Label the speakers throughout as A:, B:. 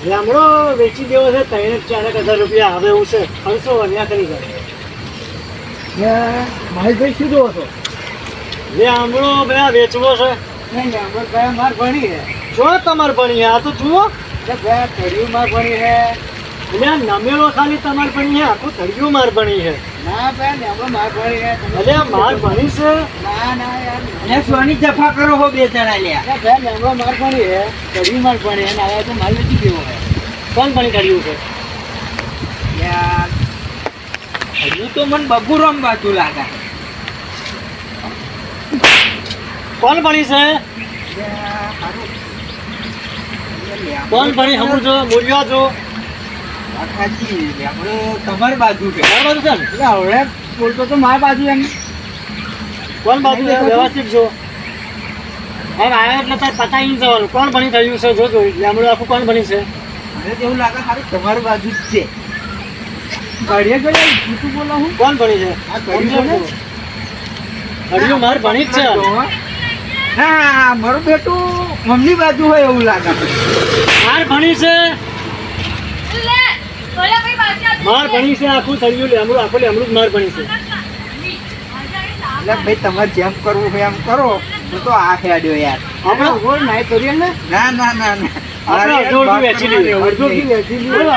A: લેમડો વેચી દેવો છે 3-4 રૂપિયા હવે એવું છે ખર્ચો વન્યા કરી જાય
B: મહેશભાઈ શું જોવો છો?
A: લેમડો ભાઈ વેચવો છે
B: નહીં લેમડો ભાઈ માર ભણી હે
A: જો તમારે ભણી આ તો જુઓ
B: ભાઈ તળિયું માર ભણી હે
A: એટલે નમેલો ખાલી તમારે ભણી છે આખું તળિયું માર ભણી છે
B: ના ભાઈ લેમડો માર ભણી હે
A: એટલે આ માર ભણી છે
B: ના ના યાર
C: અને સોની જફા કરો હો બે જણા લ્યા.
B: ભાઈ લેમડો માર ભણી હે તળિયું માર ભણી હે ને આયા તો માલ વેચી દેવો હે
A: કોણ ભણી તળિયું છે
C: યાર હજુ તો મને બબુરામ બાજુ લાગે.
A: કોણ ભણી છે કોણ ભણી હમું છો મૂલ્યો છો
C: કાકાજી લેમડો તમારી બાજુ છે.
A: કોણ બાજુ છે ને
B: એટલે હવે બોલતો તો માર બાજુ એમ
A: કોણ બાજુ છે વ્યવસ્થિત છો હવે આવ્યો એટલે તાર પતાવી નહીં જવાનું કોણ ભણી થયું છે જોજો લેમડું આખું કોણ ભણી છે
C: મને તો એવું લાગે સારું તમારી બાજુ જ છે.
B: ઘડીએ ઘડીએ જૂઠું બોલો હું
A: કોણ ભણી છે
B: આ તળિયું છે ને?
A: તળિયું માર ભણી જ છે
C: હા મારું બેટું મમ્મી બાજુ હોય એવું લાગે.
A: માર ભણી છે માર ભણી છે આખું તળિયું લેમડું આખું લેમડું જ માર ભણી છે
C: એટલે ભાઈ તમારે જેમ કરવું હોય એમ કરો હું તો આ હેડ્યો યાર.
A: આપણે
B: બોલ નાય તળિયે ને
C: ના ના ના ના
A: આપણે અડધું અડધું વેચી લઈએ
B: અડધો થી વેચી લ્યો.
A: બોલો,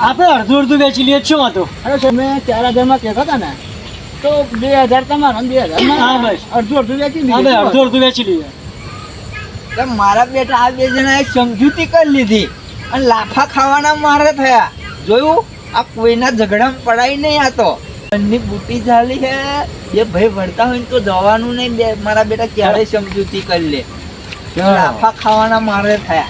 A: આપણે અડધું અડધું વેચી લઈએ શું હતો
B: અરે તમે 4000 માં કહેતા હતા ને તો 2000 તમારા ને 2000
A: હા,
B: માં
A: બસ.
B: અડધું અડધું વેચી
A: આપણે
B: લીધું.
A: અડધું અડધું વેચી લઈએ
C: એટલે મારા બેટા આ બે જણાએ સમજૂતી કરી લીધી અને લાફા ખાવાના મારે થયા. જોયું આ કોઈના ઝઘડામાં પડાય નહીં. આ તો બંને બુટી ચાલી છે બે ભાઈ ભરતા હોય ને તો જવાનું નહીં. બે મારા બેટા ક્યારે સમજૂતી કરી લે. લાફા ખાવાના મારે થયા.